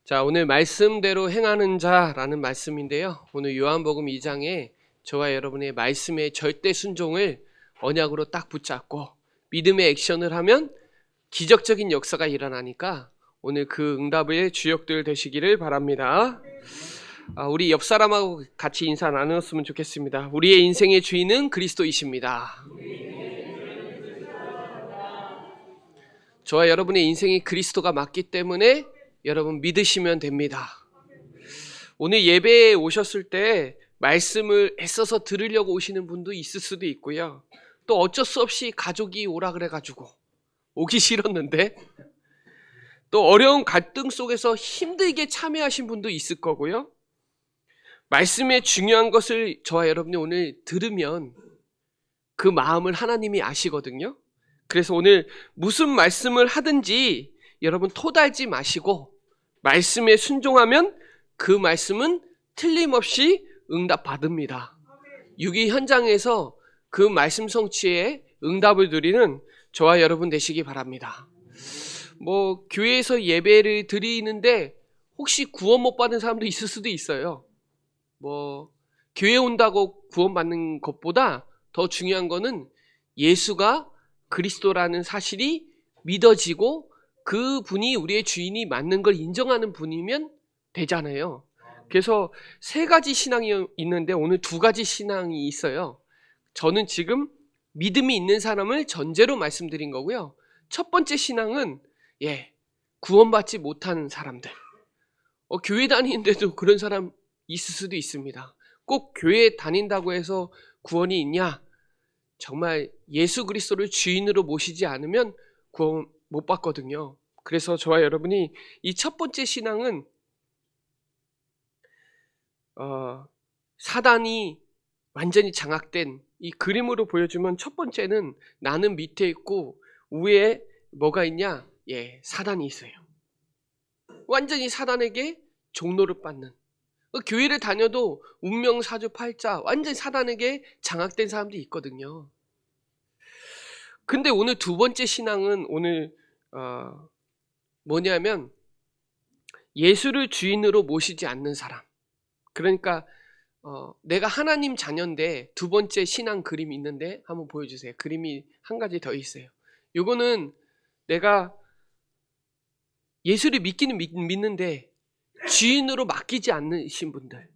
자, 오늘 말씀대로 행하는 자라는 말씀인데요. 오늘 요한복음 2장에 저와 여러분의 말씀의 절대 순종을 언약으로 딱 붙잡고 믿음의 액션을 하면 기적적인 역사가 일어나니까 오늘 그 응답의 주역들 되시기를 바랍니다. 우리 옆 사람하고 같이 인사 나누었으면 좋겠습니다. 우리의 인생의 주인은 그리스도이십니다. 저와 여러분의 인생이 그리스도가 맞기 때문에 여러분 믿으시면 됩니다. 오늘 예배에 오셨을 때 말씀을 애써서 들으려고 오시는 분도 있을 수도 있고요. 또 어쩔 수 없이 가족이 오라 그래가지고 오기 싫었는데 또 어려운 갈등 속에서 힘들게 참여하신 분도 있을 거고요. 말씀의 중요한 것을 저와 여러분이 오늘 들으면 그 마음을 하나님이 아시거든요. 그래서 오늘 무슨 말씀을 하든지 여러분 토달지 마시고 말씀에 순종하면 그 말씀은 틀림없이 응답받습니다. 유기 현장에서 그 말씀 성취에 응답을 누리는 저와 여러분 되시기 바랍니다. 교회에서 예배를 드리는데 혹시 구원 못 받은 사람도 있을 수도 있어요. 교회 온다고 구원받는 것보다 더 중요한 거는 예수가 그리스도라는 사실이 믿어지고 그 분이 우리의 주인이 맞는 걸 인정하는 분이면 되잖아요. 그래서 세 가지 신앙이 있는데 오늘 두 가지 신앙이 있어요. 저는 지금 믿음이 있는 사람을 전제로 말씀드린 거고요. 첫 번째 신앙은 구원받지 못하는 사람들. 교회 다니는데도 그런 사람 있을 수도 있습니다. 꼭 교회 다닌다고 해서 구원이 있냐? 정말 예수 그리스도를 주인으로 모시지 않으면 구원 못 받거든요. 그래서 저와 여러분이 이 첫 번째 신앙은 사단이 완전히 장악된 이 그림으로 보여주면 첫 번째는 나는 밑에 있고 위에 뭐가 있냐? 사단이 있어요. 완전히 사단에게 종노릇 받는. 교회를 다녀도 운명사주팔자 완전히 사단에게 장악된 사람들이 있거든요. 근데 오늘 두 번째 신앙은 오늘 뭐냐면 예수를 주인으로 모시지 않는 사람. 그러니까 내가 하나님 자녀인데 두 번째 신앙 그림이 있는데 한번 보여주세요. 그림이 한 가지 더 있어요. 요거는 내가 예수를 믿기는 믿는데 주인으로 맡기지 않으신 분들.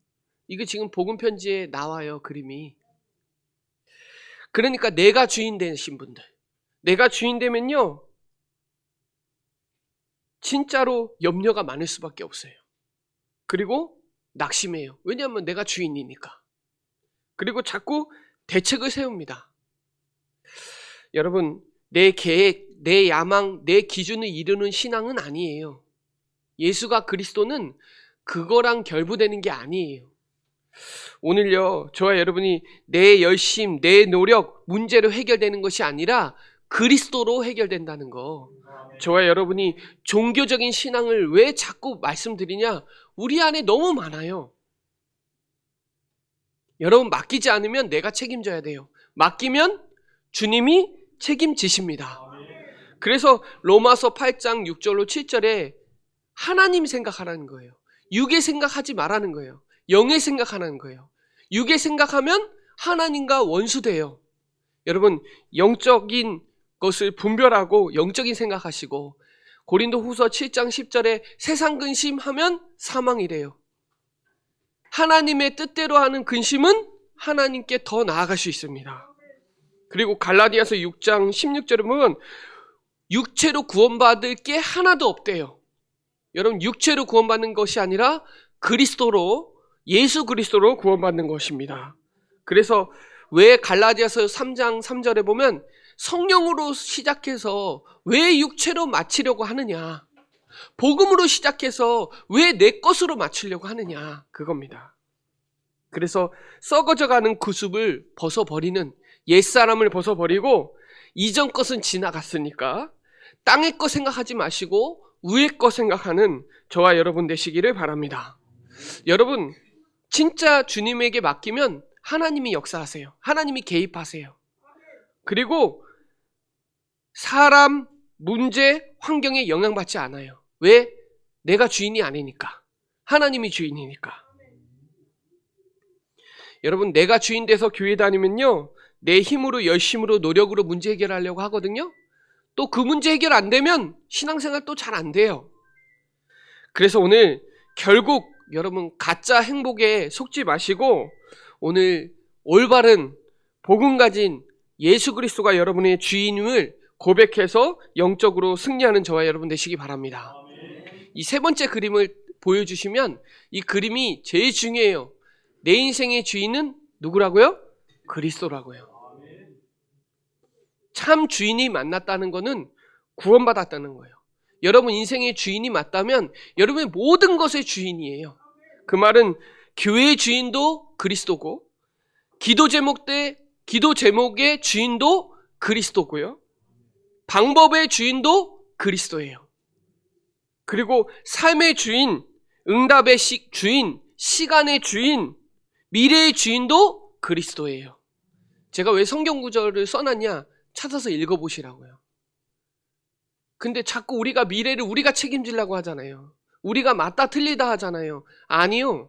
이거 지금 복음 편지에 나와요, 그림이. 그러니까 내가 주인 되신 분들. 내가 주인 되면요 진짜로 염려가 많을 수밖에 없어요. 그리고 낙심해요. 왜냐하면 내가 주인이니까. 그리고 자꾸 대책을 세웁니다. 여러분, 내 계획, 내 야망, 내 기준을 이루는 신앙은 아니에요. 예수가 그리스도는 그거랑 결부되는 게 아니에요. 오늘요, 저와 여러분이 내 열심, 내 노력, 문제로 해결되는 것이 아니라 그리스도로 해결된다는 거. 저와 여러분이 종교적인 신앙을 왜 자꾸 말씀드리냐? 우리 안에 너무 많아요. 여러분 맡기지 않으면 내가 책임져야 돼요. 맡기면 주님이 책임지십니다. 그래서 로마서 8장 6절로 7절에 하나님 생각하라는 거예요. 육의 생각하지 말라는 거예요. 영의 생각하라는 거예요. 육의 생각하면 하나님과 원수돼요. 여러분 영적인 것을 분별하고 영적인 생각하시고 고린도 후서 7장 10절에 세상 근심하면 사망이래요. 하나님의 뜻대로 하는 근심은 하나님께 더 나아갈 수 있습니다. 그리고 갈라디아서 6장 16절에 보면 육체로 구원받을 게 하나도 없대요. 여러분 육체로 구원받는 것이 아니라 그리스도로 예수 그리스도로 구원받는 것입니다. 그래서 왜 갈라디아서 3장 3절에 보면 성령으로 시작해서 왜 육체로 마치려고 하느냐? 복음으로 시작해서 왜 내 것으로 맞추려고 하느냐? 그겁니다. 그래서 썩어져가는 구습을 벗어버리는 옛사람을 벗어버리고 이전 것은 지나갔으니까 땅의 것 생각하지 마시고 위의 것 생각하는 저와 여러분 되시기를 바랍니다. 여러분 진짜 주님에게 맡기면 하나님이 역사하세요. 하나님이 개입하세요. 그리고 사람, 문제, 환경에 영향받지 않아요. 왜? 내가 주인이 아니니까. 하나님이 주인이니까. 여러분, 내가 주인 돼서 교회 다니면요, 내 힘으로 열심으로 노력으로 문제 해결하려고 하거든요. 또 그 문제 해결 안 되면 신앙생활 또 잘 안 돼요. 그래서 오늘 결국 여러분 가짜 행복에 속지 마시고 오늘 올바른 복음 가진 예수 그리스도가 여러분의 주인임을 고백해서 영적으로 승리하는 저와 여러분 되시기 바랍니다. 이 세 번째 그림을 보여주시면 이 그림이 제일 중요해요. 내 인생의 주인은 누구라고요? 그리스도라고요. 참 주인이 만났다는 것은 구원받았다는 거예요. 여러분 인생의 주인이 맞다면 여러분의 모든 것의 주인이에요. 그 말은 교회의 주인도 그리스도고, 기도 제목의 주인도 그리스도고요. 방법의 주인도 그리스도예요. 그리고 삶의 주인, 응답의 주인, 시간의 주인, 미래의 주인도 그리스도예요. 제가 왜 성경 구절을 써놨냐? 찾아서 읽어보시라고요. 근데 자꾸 우리가 미래를 우리가 책임지려고 하잖아요. 우리가 맞다 틀리다 하잖아요. 아니요.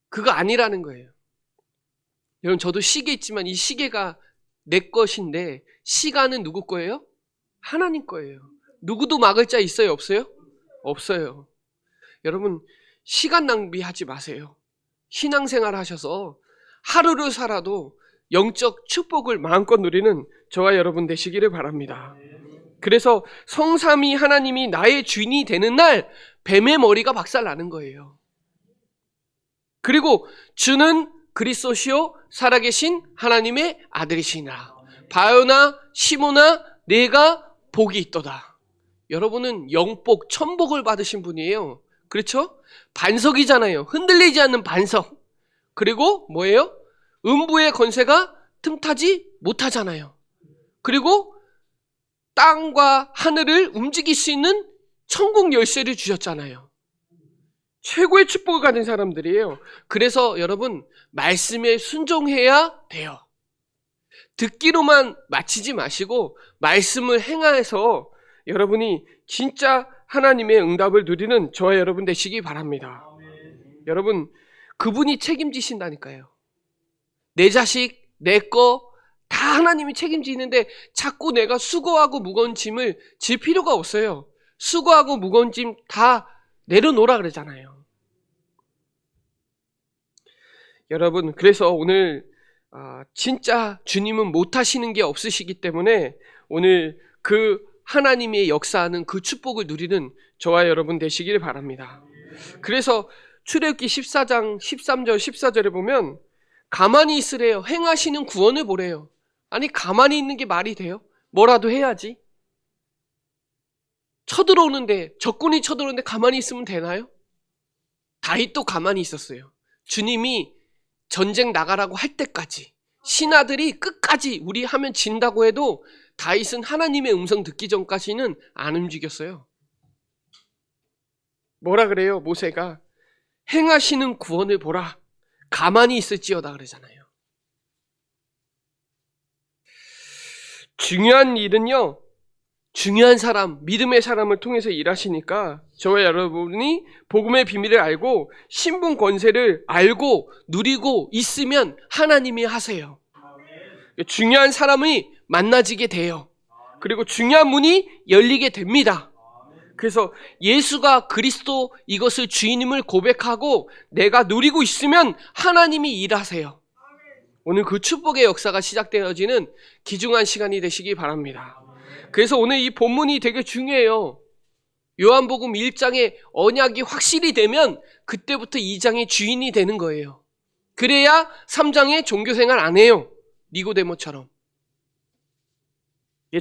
그거 아니라는 거예요. 여러분 저도 시계 있지만 이 시계가 내 것인데 시간은 누구 거예요? 하나님 거예요. 누구도 막을 자 있어요? 없어요? 없어요. 여러분 시간 낭비하지 마세요. 신앙생활 하셔서 하루를 살아도 영적 축복을 마음껏 누리는 저와 여러분 되시기를 바랍니다. 그래서 성삼위 하나님이 나의 주인이 되는 날 뱀의 머리가 박살나는 거예요. 그리고 주는 그리스도시요 살아계신 하나님의 아들이시니라. 바요나 시모나 내가 복이 있도다. 여러분은 영복 천복을 받으신 분이에요. 그렇죠? 반석이잖아요. 흔들리지 않는 반석. 그리고 뭐예요? 음부의 권세가 틈타지 못하잖아요. 그리고 땅과 하늘을 움직일 수 있는 천국 열쇠를 주셨잖아요. 최고의 축복을 가진 사람들이에요. 그래서 여러분 말씀에 순종해야 돼요. 듣기로만 마치지 마시고 말씀을 행해서 여러분이 진짜 하나님의 응답을 누리는 저와 여러분 되시기 바랍니다. 여러분 그분이 책임지신다니까요. 내 자식, 내 거 다 하나님이 책임지는데 자꾸 내가 수고하고 무거운 짐을 질 필요가 없어요. 수고하고 무거운 짐 다 내려놓으라 그러잖아요. 여러분 그래서 오늘 진짜 주님은 못하시는 게 없으시기 때문에 오늘 그 하나님의 역사하는 그 축복을 누리는 저와 여러분 되시길 바랍니다. 그래서 출애굽기 14장 13절 14절에 보면 가만히 있으래요. 행하시는 구원을 보래요. 아니 가만히 있는 게 말이 돼요? 뭐라도 해야지. 적군이 쳐들어오는데 가만히 있으면 되나요? 다윗도 가만히 있었어요. 주님이 전쟁 나가라고 할 때까지 신하들이 끝까지 우리 하면 진다고 해도 다윗은 하나님의 음성 듣기 전까지는 안 움직였어요. 뭐라 그래요? 모세가 행하시는 구원을 보라. 가만히 있을지어다 그러잖아요. 중요한 일은요. 중요한 사람, 믿음의 사람을 통해서 일하시니까 저와 여러분이 복음의 비밀을 알고 신분 권세를 알고 누리고 있으면 하나님이 하세요. 중요한 사람이 만나지게 돼요. 그리고 중요한 문이 열리게 됩니다. 그래서 예수가 그리스도 이것을 주인임을 고백하고 내가 누리고 있으면 하나님이 일하세요. 오늘 그 축복의 역사가 시작되어지는 귀중한 시간이 되시기 바랍니다. 그래서 오늘 이 본문이 되게 중요해요. 요한복음 1장의 언약이 확실히 되면 그때부터 2장의 주인이 되는 거예요. 그래야 3장의 종교생활 안 해요. 니고데모처럼.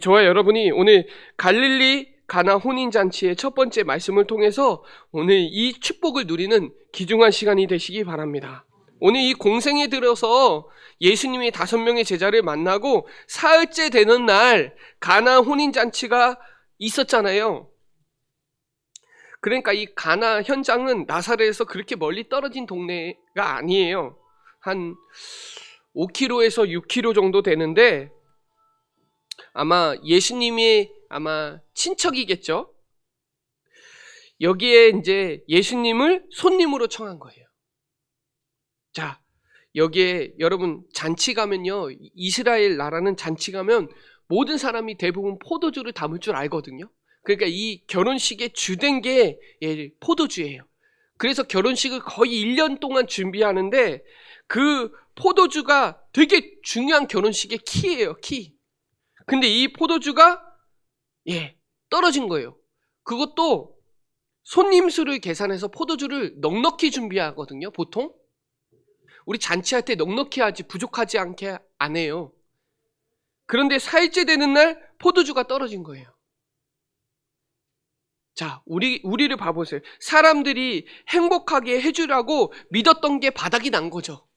저와 여러분이 오늘 갈릴리 가나 혼인잔치의 첫 번째 말씀을 통해서 오늘 이 축복을 누리는 귀중한 시간이 되시기 바랍니다. 오늘 이 공생에 들어서 예수님이 5명의 제자를 만나고 사흘째 되는 날 가나 혼인잔치가 있었잖아요. 그러니까 이 가나 현장은 나사렛에서 그렇게 멀리 떨어진 동네가 아니에요. 한 5km에서 6km 정도 되는데 아마 예수님의 친척이겠죠. 여기에 이제 예수님을 손님으로 청한 거예요. 자, 여기에 여러분 잔치 가면요, 이스라엘 나라는 잔치 가면 모든 사람이 대부분 포도주를 담을 줄 알거든요. 그러니까 이 결혼식의 주된 게 포도주예요. 그래서 결혼식을 거의 1년 동안 준비하는데 그 포도주가 되게 중요한 결혼식의 키예요, 키. 근데 이 포도주가 떨어진 거예요. 그것도 손님 수를 계산해서 포도주를 넉넉히 준비하거든요, 보통. 우리 잔치할 때 넉넉히 하지 부족하지 않게 안 해요. 그런데 4일째 되는 날 포도주가 떨어진 거예요. 자, 우리를 봐보세요. 사람들이 행복하게 해주라고 믿었던 게 바닥이 난 거죠.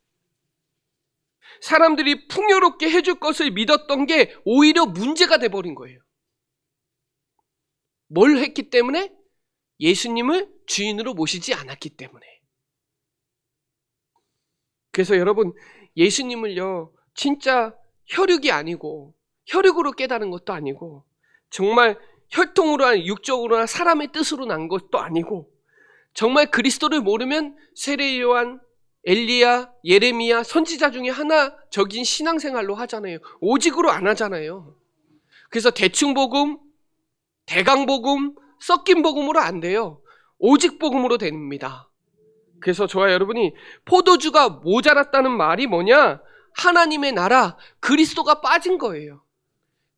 사람들이 풍요롭게 해줄 것을 믿었던 게 오히려 문제가 돼버린 거예요. 뭘 했기 때문에? 예수님을 주인으로 모시지 않았기 때문에. 그래서 여러분, 예수님을요, 진짜 혈육이 아니고 혈육으로 깨달은 것도 아니고 정말 혈통으로나 육적으로나 사람의 뜻으로 난 것도 아니고 정말 그리스도를 모르면 세례 요한, 엘리야, 예레미야 선지자 중에 하나적인 신앙생활로 하잖아요. 오직으로 안 하잖아요. 그래서 대충 복음, 대강 복음, 섞인 복음으로 안 돼요. 오직 복음으로 됩니다. 그래서 저와 여러분이 포도주가 모자랐다는 말이 뭐냐? 하나님의 나라, 그리스도가 빠진 거예요.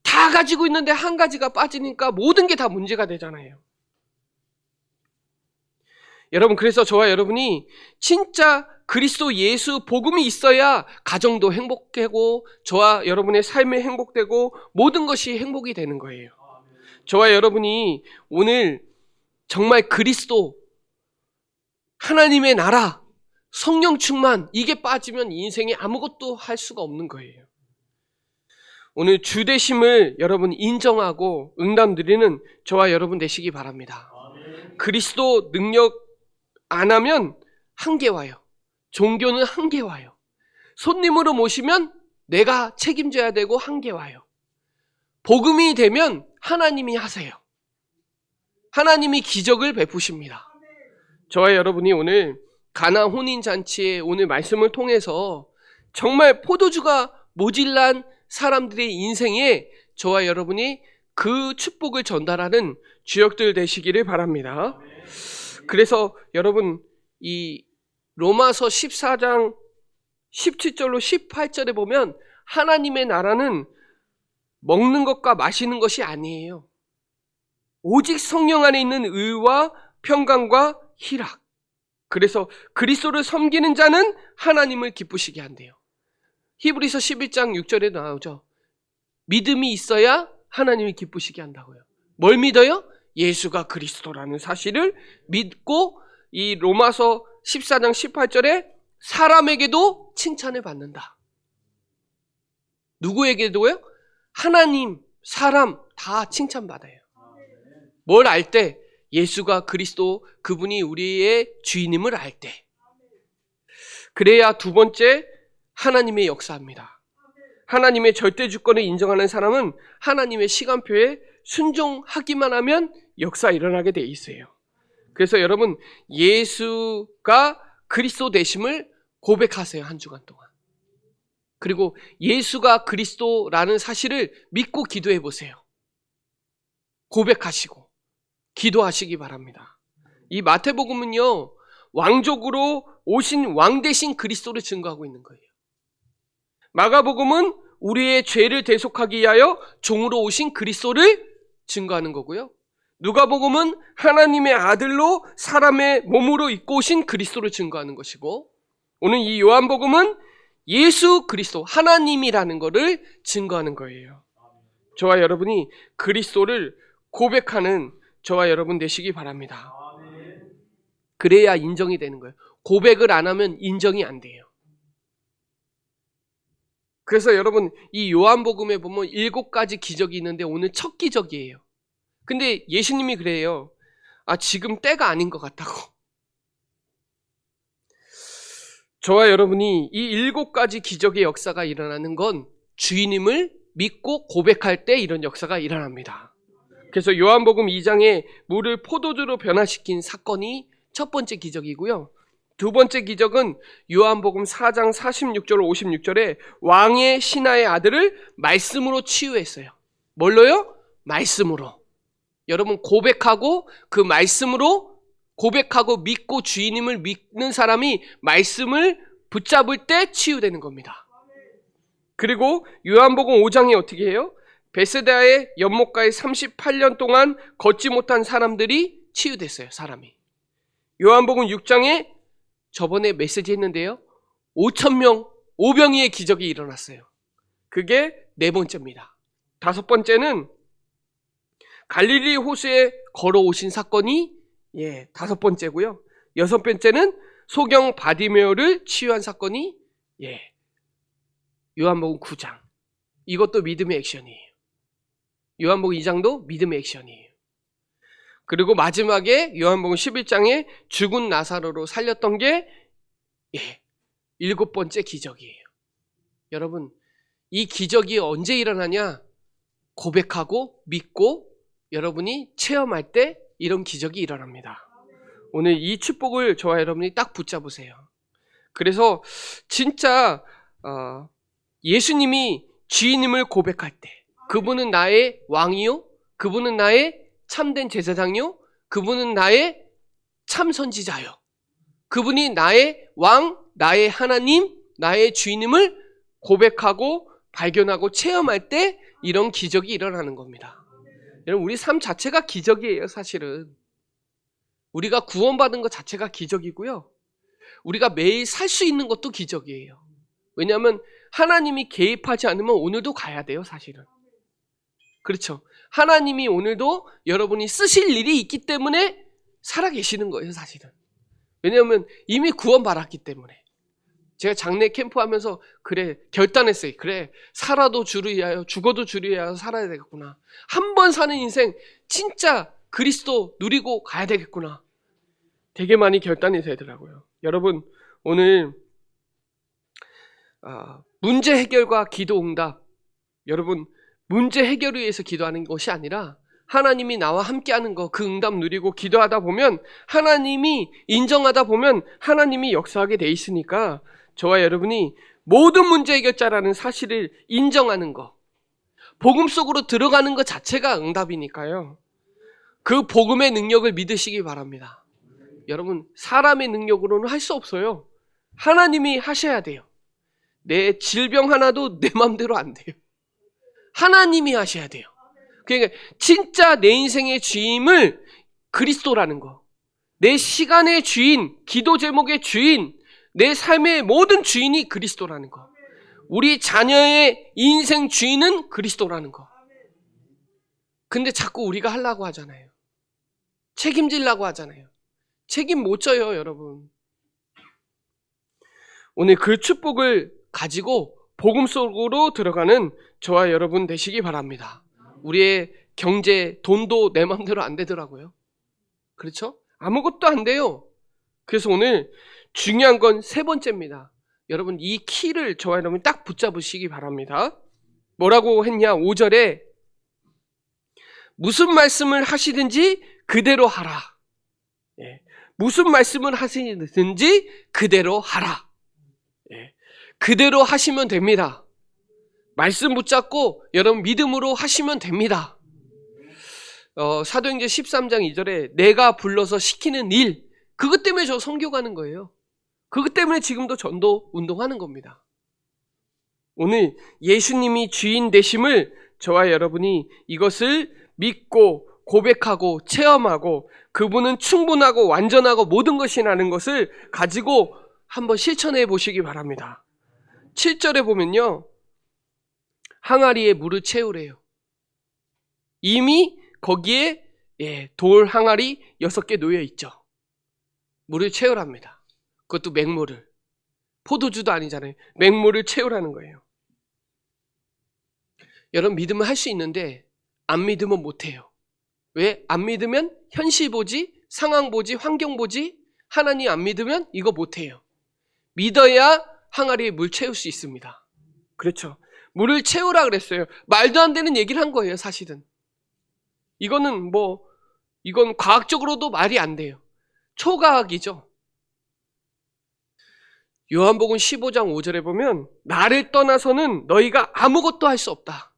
다 가지고 있는데 한 가지가 빠지니까 모든 게 다 문제가 되잖아요. 여러분, 그래서 저와 여러분이 진짜 그리스도 예수 복음이 있어야 가정도 행복하고 저와 여러분의 삶이 행복되고 모든 것이 행복이 되는 거예요. 저와 여러분이 오늘 정말 그리스도, 하나님의 나라, 성령 충만, 이게 빠지면 인생에 아무것도 할 수가 없는 거예요. 오늘 주되심을 여러분 인정하고 응답드리는 저와 여러분 되시기 바랍니다. 그리스도 능력 안 하면 한계 와요. 종교는 한계 와요. 손님으로 모시면 내가 책임져야 되고 한계 와요. 복음이 되면 하나님이 하세요. 하나님이 기적을 베푸십니다. 저와 여러분이 오늘 가나 혼인잔치에 오늘 말씀을 통해서 정말 포도주가 모질란 사람들의 인생에 저와 여러분이 그 축복을 전달하는 주역들 되시기를 바랍니다. 그래서 여러분 이 로마서 14장 17절로 18절에 보면 하나님의 나라는 먹는 것과 마시는 것이 아니에요. 오직 성령 안에 있는 의와 평강과 희락. 그래서 그리스도를 섬기는 자는 하나님을 기쁘시게 한대요. 히브리서 11장 6절에 나오죠. 믿음이 있어야 하나님이 기쁘시게 한다고요. 뭘 믿어요? 예수가 그리스도라는 사실을 믿고 이 로마서 14장 18절에 사람에게도 칭찬을 받는다. 누구에게도요? 하나님, 사람 다 칭찬받아요. 뭘 알 때? 예수가 그리스도, 그분이 우리의 주인임을 알 때. 그래야 두 번째, 하나님의 역사입니다. 하나님의 절대 주권을 인정하는 사람은 하나님의 시간표에 순종하기만 하면 역사 일어나게 돼 있어요. 그래서 여러분, 예수가 그리스도 되심을 고백하세요. 한 주간 동안. 그리고 예수가 그리스도라는 사실을 믿고 기도해 보세요. 고백하시고 기도하시기 바랍니다. 이 마태복음은요, 왕족으로 오신 왕 대신 그리스도를 증거하고 있는 거예요. 마가복음은 우리의 죄를 대속하기 위하여 종으로 오신 그리스도를 증거하는 거고요. 누가복음은 하나님의 아들로 사람의 몸으로 입고 오신 그리스도를 증거하는 것이고, 오늘 이 요한복음은 예수 그리스도, 하나님이라는 것을 증거하는 거예요. 저와 여러분이 그리스도를 고백하는 저와 여러분 되시기 바랍니다. 그래야 인정이 되는 거예요. 고백을 안 하면 인정이 안 돼요. 그래서 여러분, 이 요한복음에 보면 7가지 기적이 있는데 오늘 첫 기적이에요. 근데 예수님이 그래요. 지금 때가 아닌 것 같다고. 저와 여러분이 이 7가지 기적의 역사가 일어나는 건 주인임을 믿고 고백할 때 이런 역사가 일어납니다. 그래서 요한복음 2장에 물을 포도주로 변화시킨 사건이 첫 번째 기적이고요. 두 번째 기적은 요한복음 4장 46절 56절에 왕의 신하의 아들을 말씀으로 치유했어요. 뭘로요? 말씀으로. 여러분, 고백하고 그 말씀으로 고백하고 믿고 주인임을 믿는 사람이 말씀을 붙잡을 때 치유되는 겁니다. 그리고 요한복음 5장에 어떻게 해요? 베세다의 연못가에 38년 동안 걷지 못한 사람들이 치유됐어요. 사람이. 요한복음 6장에 저번에 메시지 했는데요. 5,000명, 오병이의 기적이 일어났어요. 그게 네 번째입니다. 다섯 번째는 갈릴리 호수에 걸어오신 사건이 다섯 번째고요. 여섯 번째는 소경 바디메오를 치유한 사건이 요한복음 9장. 이것도 믿음의 액션이에요. 요한복음 2장도 믿음의 액션이에요. 그리고 마지막에 요한복음 11장에 죽은 나사로로 살렸던 게 일곱 번째 기적이에요. 여러분, 이 기적이 언제 일어나냐? 고백하고 믿고 여러분이 체험할 때 이런 기적이 일어납니다. 오늘 이 축복을 저와 여러분이 딱 붙잡으세요. 그래서 진짜 예수님이 주인임을 고백할 때 그분은 나의 왕이요, 그분은 나의 참된 제사장이요, 그분은 나의 참 선지자요, 그분이 나의 왕, 나의 하나님, 나의 주인임을 고백하고 발견하고 체험할 때 이런 기적이 일어나는 겁니다. 여러분, 우리 삶 자체가 기적이에요. 사실은 우리가 구원받은 것 자체가 기적이고요, 우리가 매일 살 수 있는 것도 기적이에요. 왜냐하면 하나님이 개입하지 않으면 오늘도 가야 돼요. 사실은. 그렇죠. 하나님이 오늘도 여러분이 쓰실 일이 있기 때문에 살아계시는 거예요. 사실은. 왜냐하면 이미 구원받았기 때문에. 제가 장례 캠프 하면서 결단했어요. 살아도 주를 위하여 죽어도 주를 위하여 살아야 되겠구나. 한 번 사는 인생 진짜 그리스도 누리고 가야 되겠구나. 되게 많이 결단이 되더라고요. 여러분, 오늘 문제 해결과 기도 응답, 여러분, 문제 해결을 위해서 기도하는 것이 아니라 하나님이 나와 함께하는 거, 그 응답 누리고 기도하다 보면 하나님이 인정하다 보면 하나님이 역사하게 돼 있으니까 저와 여러분이 모든 문제 해결자라는 사실을 인정하는 거, 복음 속으로 들어가는 것 자체가 응답이니까요. 그 복음의 능력을 믿으시기 바랍니다. 여러분, 사람의 능력으로는 할 수 없어요. 하나님이 하셔야 돼요. 내 질병 하나도 내 마음대로 안 돼요. 하나님이 하셔야 돼요. 그러니까 진짜 내 인생의 주임을 그리스도라는 거, 내 시간의 주인, 기도 제목의 주인, 내 삶의 모든 주인이 그리스도라는 거, 우리 자녀의 인생 주인은 그리스도라는 거. 근데 자꾸 우리가 하려고 하잖아요. 책임지려고 하잖아요. 책임 못 져요, 여러분. 오늘 그 축복을 가지고 복음 속으로 들어가는 저와 여러분 되시기 바랍니다. 우리의 경제, 돈도 내 마음대로 안 되더라고요. 그렇죠? 아무것도 안 돼요. 그래서 오늘 중요한 건 세 번째입니다. 여러분, 이 키를 저와 여러분 딱 붙잡으시기 바랍니다. 뭐라고 했냐? 5절에 무슨 말씀을 하시든지 그대로 하라. 무슨 말씀을 하시든지 그대로 하라. 그대로 하시면 됩니다. 말씀 붙잡고 여러분 믿음으로 하시면 됩니다. 사도행전 13장 2절에 내가 불러서 시키는 일, 그것 때문에 저 선교 가는 거예요. 그것 때문에 지금도 전도 운동하는 겁니다. 오늘 예수님이 주인 되심을 저와 여러분이 이것을 믿고 고백하고 체험하고 그분은 충분하고 완전하고 모든 것이라는 것을 가지고 한번 실천해 보시기 바랍니다. 7절에 보면요, 항아리에 물을 채우래요. 이미 거기에 돌 항아리 6개 놓여 있죠. 물을 채우랍니다. 그것도 맹물을. 포도주도 아니잖아요. 맹물을 채우라는 거예요. 여러분, 믿으면 할 수 있는데 안 믿으면 못해요. 왜? 안 믿으면 현실 보지, 상황 보지, 환경 보지. 하나님 안 믿으면 이거 못해요. 믿어야 항아리에 물 채울 수 있습니다. 그렇죠. 물을 채우라 그랬어요. 말도 안 되는 얘기를 한 거예요, 사실은. 이건 과학적으로도 말이 안 돼요. 초과학이죠. 요한복음 15장 5절에 보면 나를 떠나서는 너희가 아무것도 할 수 없다.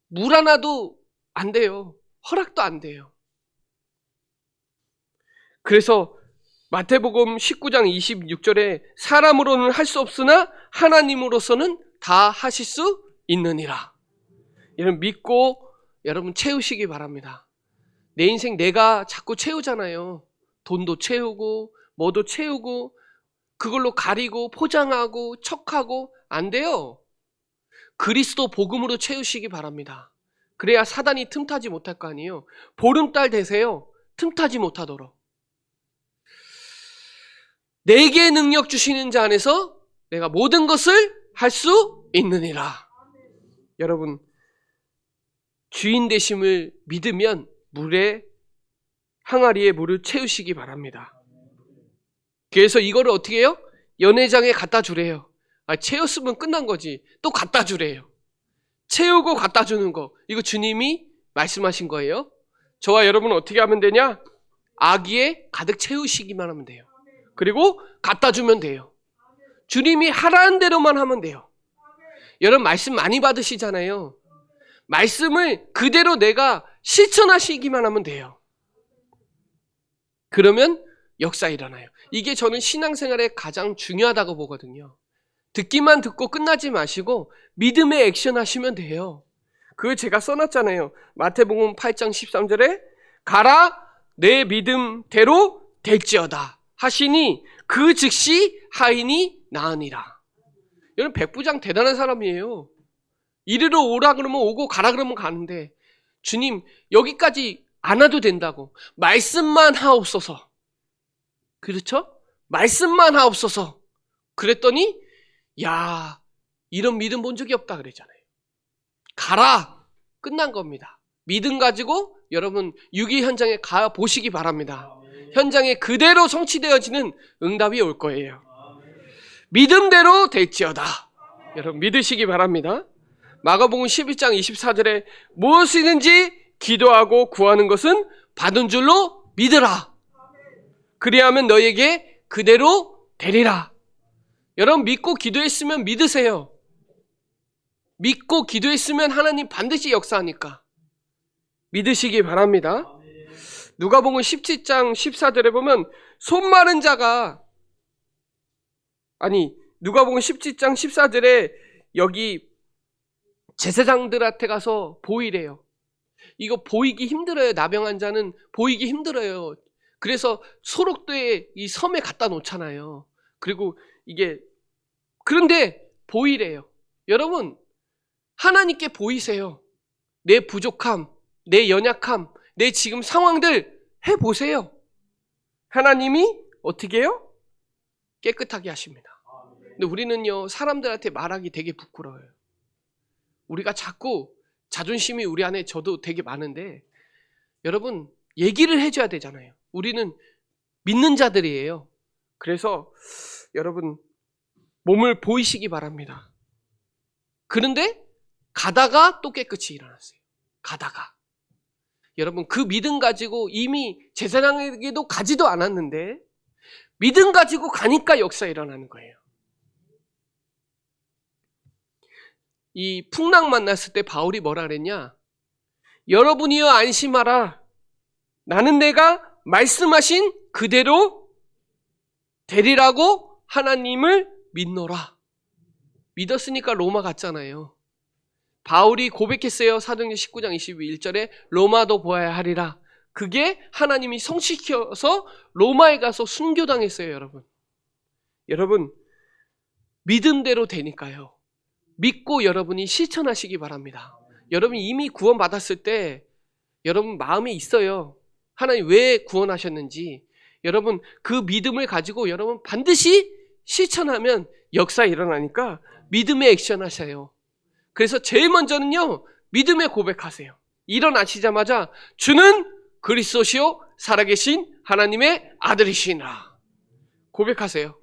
물 하나도 안 돼요. 허락도 안 돼요. 그래서 마태복음 19장 26절에 사람으로는 할 수 없으나 하나님으로서는 다 하실 수 있느니라. 여러분 믿고 여러분 채우시기 바랍니다. 내 인생 내가 자꾸 채우잖아요. 돈도 채우고 뭐도 채우고 그걸로 가리고 포장하고 척하고 안 돼요. 그리스도 복음으로 채우시기 바랍니다. 그래야 사단이 틈타지 못할 거 아니에요. 보름달 되세요. 틈타지 못하도록. 내게 능력 주시는 자 안에서 내가 모든 것을 할 수 있느니라. 여러분 주인 되심을 믿으면 항아리에 물을 채우시기 바랍니다. 그래서 이거를 어떻게 해요? 연회장에 갖다 주래요. 채웠으면 끝난 거지. 또 갖다 주래요. 채우고 갖다 주는 거. 이거 주님이 말씀하신 거예요. 저와 여러분은 어떻게 하면 되냐? 아기에 가득 채우시기만 하면 돼요. 그리고 갖다 주면 돼요. 주님이 하라는 대로만 하면 돼요. 여러분 말씀 많이 받으시잖아요. 말씀을 그대로 내가 실천하시기만 하면 돼요. 그러면 역사 일어나요. 이게 저는 신앙생활에 가장 중요하다고 보거든요. 듣기만 듣고 끝나지 마시고 믿음의 액션 하시면 돼요. 그걸 제가 써놨잖아요. 마태복음 8장 13절에 가라 내 믿음대로 될지어다 하시니 그 즉시 하인이 나으니라. 여러분 백부장 대단한 사람이에요. 이리로 오라 그러면 오고 가라 그러면 가는데 주님 여기까지 안 와도 된다고 말씀만 하옵소서. 그렇죠? 말씀만 하옵소서. 그랬더니 야 이런 믿음 본 적이 없다 그랬잖아요. 가라 끝난 겁니다. 믿음 가지고 여러분 유기 현장에 가 보시기 바랍니다. 현장에 그대로 성취되어지는 응답이 올 거예요. 믿음대로 될지어다. 여러분 믿으시기 바랍니다. 마가복음 12장 24절에 무엇이든지 기도하고 구하는 것은 받은 줄로 믿으라. 그리하면 너에게 그대로 되리라. 여러분 믿고 기도했으면 믿으세요. 믿고 기도했으면 하나님 반드시 역사하니까 믿으시기 바랍니다. 누가복음 17장 14절에 보면 누가복음 17장 14절에 여기 제사장들한테 가서 보이래요. 이거 보이기 힘들어요. 나병 환자는 보이기 힘들어요. 그래서 소록도에 이 섬에 갖다 놓잖아요. 그리고 그런데 보이래요. 여러분 하나님께 보이세요. 내 부족함, 내 연약함, 내 지금 상황들 해보세요. 하나님이 어떻게 해요? 깨끗하게 하십니다. 근데 우리는요 사람들한테 말하기 되게 부끄러워요. 우리가 자꾸 자존심이 우리 안에 저도 되게 많은데 여러분 얘기를 해줘야 되잖아요. 우리는 믿는 자들이에요. 그래서 여러분 몸을 보이시기 바랍니다. 그런데 가다가 또 깨끗이 일어났어요. 가다가 여러분 그 믿음 가지고 이미 제사장에게도 가지도 않았는데 믿음 가지고 가니까 역사 일어나는 거예요. 이 풍랑 만났을 때 바울이 뭐라 그랬냐? 여러분이여 안심하라. 나는 내가 말씀하신 그대로 되리라고 하나님을 믿노라. 믿었으니까 로마 갔잖아요. 바울이 고백했어요. 사도행전 19장 21절에 로마도 보아야 하리라. 그게 하나님이 성시켜서 로마에 가서 순교당했어요. 여러분 믿음대로 되니까요. 믿고 여러분이 실천하시기 바랍니다. 여러분이 이미 구원받았을 때 여러분 마음에 있어요. 하나님 왜 구원하셨는지. 여러분 그 믿음을 가지고 여러분 반드시 실천하면 역사 일어나니까 믿음의 액션 하세요. 그래서 제일 먼저는요 믿음의 고백하세요. 일어나시자마자 주는 그리스도시요 살아계신 하나님의 아들이시니라 고백하세요.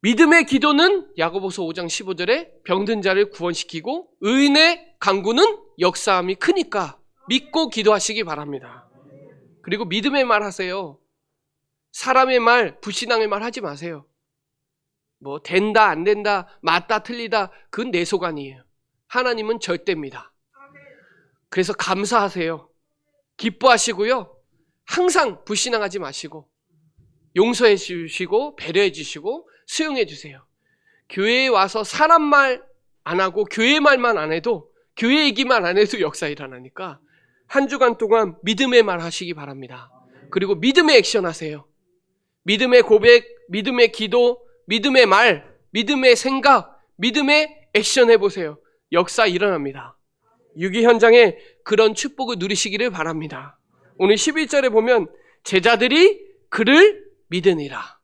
믿음의 기도는 야고보서 5장 15절에 병든 자를 구원시키고 의인의 강구는 역사함이 크니까 믿고 기도하시기 바랍니다. 그리고 믿음의 말 하세요. 사람의 말, 불신앙의 말 하지 마세요. 뭐 된다 안 된다 맞다 틀리다 그건 내 소관이에요. 하나님은 절대입니다. 그래서 감사하세요. 기뻐하시고요. 항상 불신앙하지 마시고 용서해 주시고 배려해 주시고 수용해 주세요. 교회에 와서 사람 말 안 하고 교회 말만 안 해도 교회 얘기만 안 해도 역사 일어나니까 한 주간 동안 믿음의 말 하시기 바랍니다. 그리고 믿음의 액션 하세요. 믿음의 고백, 믿음의 기도, 믿음의 말, 믿음의 생각, 믿음의 액션 해보세요. 역사 일어납니다. 유기 현장에 그런 축복을 누리시기를 바랍니다. 오늘 11절에 보면 제자들이 그를 믿으니라.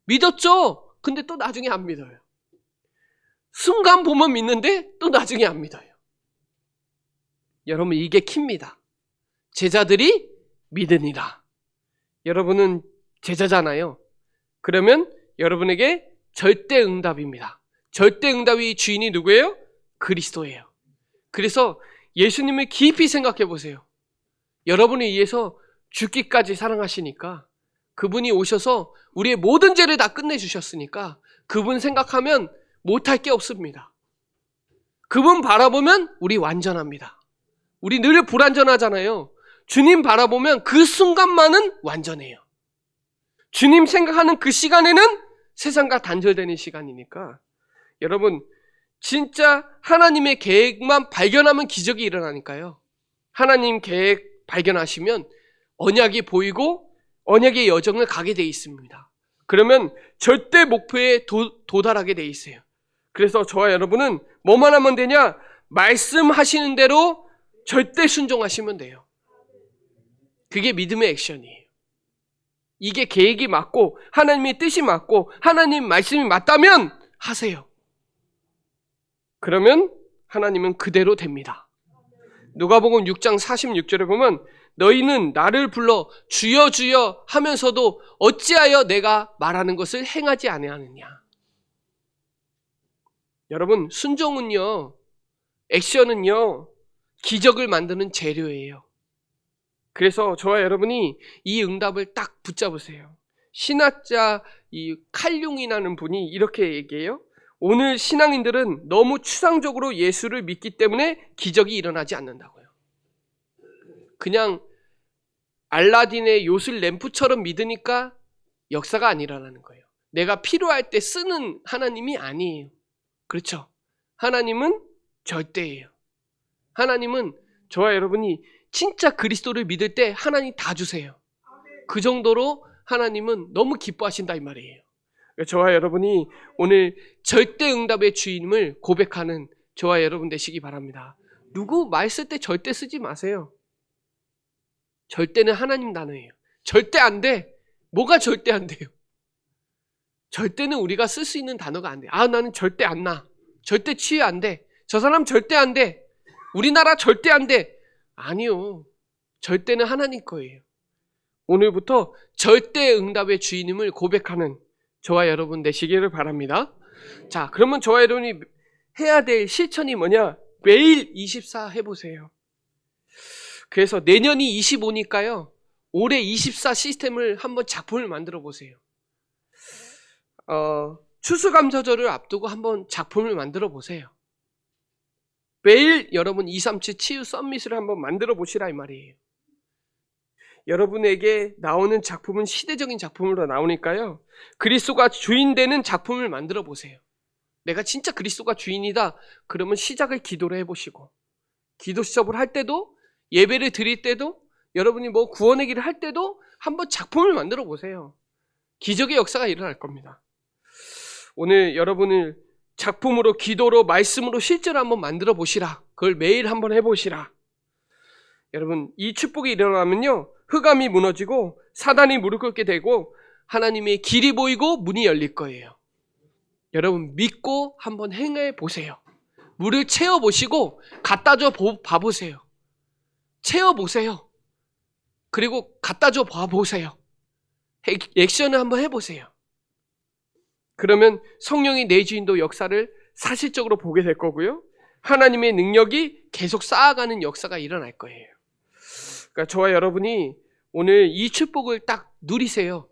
믿었죠? 근데 또 나중에 안 믿어요. 순간 보면 믿는데 또 나중에 안 믿어요. 여러분 이게 키입니다. 제자들이 믿으니라. 여러분은 제자잖아요. 그러면 여러분에게 절대 응답입니다. 절대 응답의 주인이 누구예요? 그리스도예요. 그래서 예수님을 깊이 생각해 보세요. 여러분을 위해서 죽기까지 사랑하시니까 그분이 오셔서 우리의 모든 죄를 다 끝내주셨으니까 그분 생각하면 못할 게 없습니다. 그분 바라보면 우리 완전합니다. 우리 늘 불완전하잖아요. 주님 바라보면 그 순간만은 완전해요. 주님 생각하는 그 시간에는 세상과 단절되는 시간이니까 여러분 진짜 하나님의 계획만 발견하면 기적이 일어나니까요. 하나님 계획 발견하시면 언약이 보이고 언약의 여정을 가게 돼 있습니다. 그러면 절대 목표에 도달하게 돼 있어요. 그래서 저와 여러분은 뭐만 하면 되냐? 말씀하시는 대로 절대 순종하시면 돼요. 그게 믿음의 액션이에요. 이게 계획이 맞고 하나님의 뜻이 맞고 하나님 말씀이 맞다면 하세요. 그러면 하나님은 그대로 됩니다. 누가복음 6장 46절에 보면 너희는 나를 불러 주여 주여 하면서도 어찌하여 내가 말하는 것을 행하지 아니하느냐. 여러분 순종은요, 액션은요 기적을 만드는 재료예요. 그래서 저와 여러분이 이 응답을 딱 붙잡으세요. 신학자 이 칼융이라는 분이 이렇게 얘기해요. 오늘 신앙인들은 너무 추상적으로 예수를 믿기 때문에 기적이 일어나지 않는다고요. 그냥 알라딘의 요술 램프처럼 믿으니까 역사가 안 일어나는 거예요. 내가 필요할 때 쓰는 하나님이 아니에요. 그렇죠? 하나님은 절대예요. 하나님은 저와 여러분이 진짜 그리스도를 믿을 때 하나님 다 주세요. 그 정도로 하나님은 너무 기뻐하신다 이 말이에요. 저와 여러분이 오늘 절대 응답의 주임을 고백하는 저와 여러분 되시기 바랍니다. 누구 말 쓸 때 절대 쓰지 마세요. 절대는 하나님 단어예요. 절대 안 돼. 뭐가 절대 안 돼요? 절대는 우리가 쓸 수 있는 단어가 안 돼. 아, 나는 절대 안 나. 절대 치유 안 돼. 저 사람 절대 안 돼. 우리나라 절대 안 돼. 아니요. 절대는 하나님 거예요. 오늘부터 절대 응답의 주인임을 고백하는 저와 여러분 되시기를 바랍니다. 자, 그러면 저와 여러분이 해야 될 실천이 뭐냐? 매일 24 해보세요. 그래서 내년이 25니까요. 올해 24 시스템을 한번 작품을 만들어 보세요. 추수감사절을 앞두고 한번 작품을 만들어 보세요. 매일 여러분 237 치유 썸밋을 한번 만들어 보시라 이 말이에요. 여러분에게 나오는 작품은 시대적인 작품으로 나오니까요. 그리스도가 주인 되는 작품을 만들어 보세요. 내가 진짜 그리스도가 주인이다. 그러면 시작을 기도로 해보시고 기도 시작을 할 때도 예배를 드릴 때도 여러분이 뭐 구원의 길을 할 때도 한번 작품을 만들어 보세요. 기적의 역사가 일어날 겁니다. 오늘 여러분을 작품으로 기도로 말씀으로 실제로 한번 만들어 보시라. 그걸 매일 한번 해보시라. 여러분 이 축복이 일어나면요. 흑암이 무너지고 사단이 무릎 꿇게 되고 하나님의 길이 보이고 문이 열릴 거예요. 여러분 믿고 한번 행해 보세요. 물을 채워 보시고 갖다 줘 봐보세요. 채워 보세요. 그리고 갖다 줘 봐보세요. 액션을 한번 해보세요. 그러면 성령이 내 주인도 역사를 사실적으로 보게 될 거고요. 하나님의 능력이 계속 쌓아가는 역사가 일어날 거예요. 그러니까 저와 여러분이 오늘 이 축복을 딱 누리세요.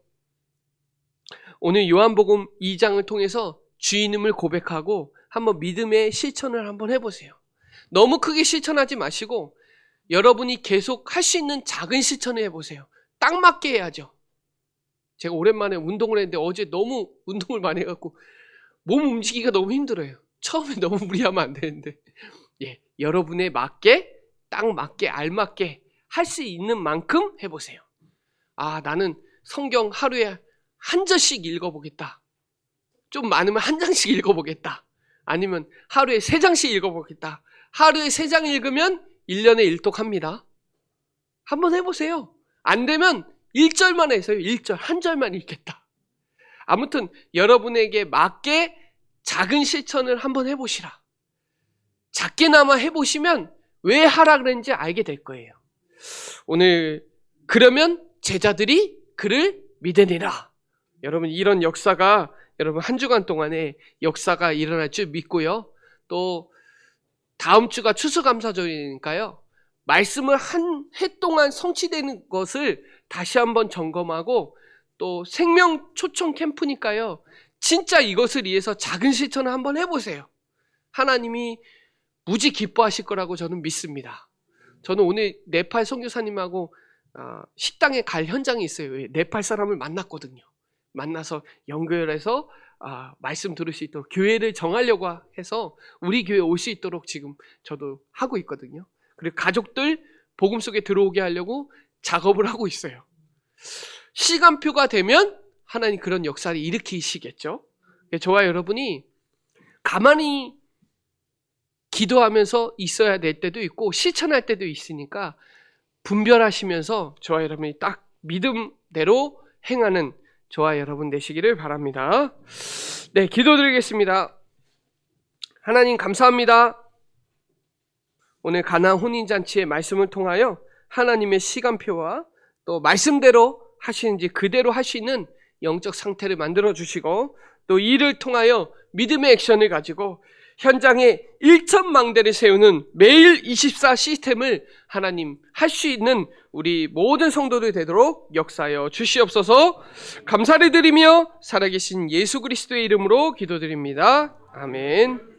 오늘 요한복음 2장을 통해서 주인임을 고백하고 한번 믿음의 실천을 한번 해보세요. 너무 크게 실천하지 마시고 여러분이 계속 할 수 있는 작은 실천을 해보세요. 딱 맞게 해야죠. 제가 오랜만에 운동을 했는데 어제 너무 운동을 많이 해갖고 몸 움직이기가 너무 힘들어요. 처음에 너무 무리하면 안 되는데 여러분에 맞게 딱 맞게 알맞게 할 수 있는 만큼 해보세요. 나는 성경 하루에 한 절씩 읽어보겠다. 좀 많으면 한 장씩 읽어보겠다. 아니면 하루에 3장씩 읽어보겠다. 하루에 3장 읽으면 1년에 1독합니다. 한번 해보세요. 안 되면 1절만 해서요. 1절, 한 절만 읽겠다. 아무튼 여러분에게 맞게 작은 실천을 한번 해보시라. 작게나마 해보시면 왜 하라 그랬는지 알게 될 거예요. 오늘 그러면 제자들이 그를 믿으니라. 여러분 이런 역사가 여러분 한 주간 동안에 역사가 일어날 줄 믿고요. 또 다음 주가 추수감사절이니까요. 말씀을 한 해 동안 성취되는 것을 다시 한번 점검하고 또 생명 초청 캠프니까요. 진짜 이것을 위해서 작은 실천을 한번 해보세요. 하나님이 무지 기뻐하실 거라고 저는 믿습니다. 저는 오늘 네팔 선교사님하고 식당에 갈 현장이 있어요. 네팔 사람을 만났거든요. 만나서 연결해서 말씀 들을 수 있도록 교회를 정하려고 해서 우리 교회 올 수 있도록 지금 저도 하고 있거든요. 그리고 가족들 복음 속에 들어오게 하려고 작업을 하고 있어요. 시간표가 되면 하나님 그런 역사를 일으키시겠죠. 저와 여러분이 가만히 기도하면서 있어야 될 때도 있고 실천할 때도 있으니까 분별하시면서 저와 여러분이 딱 믿음대로 행하는 저와 여러분 되시기를 바랍니다. 네, 기도드리겠습니다. 하나님 감사합니다. 오늘 가나안 혼인잔치의 말씀을 통하여 하나님의 시간표와 또 말씀대로 하시는지 그대로 할 수 있는 영적 상태를 만들어 주시고 또 이를 통하여 믿음의 액션을 가지고 현장에 1,000망대를 세우는 매일 24 시스템을 하나님 할 수 있는 우리 모든 성도들 되도록 역사하여 주시옵소서. 감사를 드리며 살아계신 예수 그리스도의 이름으로 기도드립니다. 아멘.